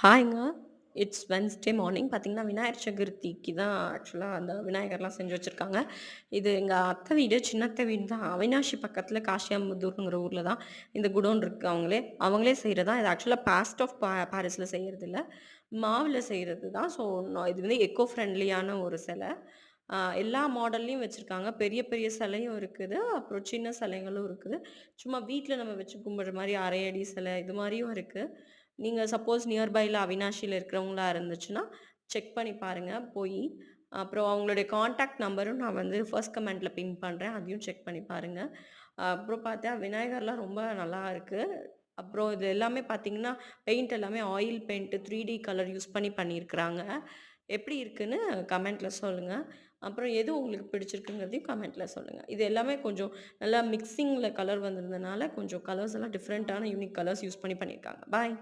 ஹாய்ங்க. It's Wednesday morning பார்த்தீங்கன்னா, விநாயகர் சதுர்த்திக்கு தான் ஆக்சுவலா அந்த விநாயகர்லாம் செஞ்சு வச்சிருக்காங்க. இது எங்க அத்தை வீடு, சின்ன அத்தை வீடு தான். அவினாஷி பக்கத்தில காசியாம்புத்தூர்ங்கிற ஊர்ல தான் இந்த குடோன் இருக்கு அவங்களே செய்றது தான். இது ஆக்சுவலா பாஸ்ட் ஆஃப் பாரிஸ்ல செய்றது இல்ல. மாவுல செய்றது தான். ஸோ இது வந்து எக்கோ ஃப்ரெண்ட்லியான ஒரு சிலை. எல்லா மாடல்லயும் வச்சிருக்காங்க. பெரிய பெரிய சிலையும் இருக்குது. அப்புறம் சின்ன சிலைகளும் இருக்குது. சும்மா வீட்ல நம்ம வச்சு கும்பிடுற மாரி அரை அடி சிலை இது மாரியும் இருக்கு. நீங்க சப்போஸ் நியர்பைல அவினாஷில இருக்கிறவங்களா இருந்துச்சுன்னா, செக் பண்ணி பாருங்க போயி. அப்புறம் அவங்களுடைய கான்டாக்ட் நம்பரும் நான் வந்து ஃபர்ஸ்ட் கமெண்ட்ல பின் பண்றேன். அதையும் செக் பண்ணி பாருங்க. அப்புறம் பார்த்தா விநாயகர்லாம் ரொம்ப நல்லா இருக்கு. அப்புறம் இது எல்லாமே பார்த்தீங்கன்னா, பெயிண்ட் எல்லாமே ஆயில் பெயிண்ட் 3டி கலர் யூஸ் பண்ணி பண்ணியிருக்கிறாங்க. எப்படி இருக்குன்னு கமெண்ட்ல சொல்லுங்க. அப்புறம் எது உங்களுக்கு பிடிச்சிருக்குங்கிறதையும் கமெண்ட்ல சொல்லுங்க. இது எல்லாமே கொஞ்சம் நல்லா மிக்ஸிங்ல கலர் வந்திருந்தனால, கொஞ்சம் கலர்ஸ் எல்லாம் டிஃபரெண்ட்டான யூனிக் கலர்ஸ் யூஸ் பண்ணி பண்ணியிருக்காங்க. பாய்.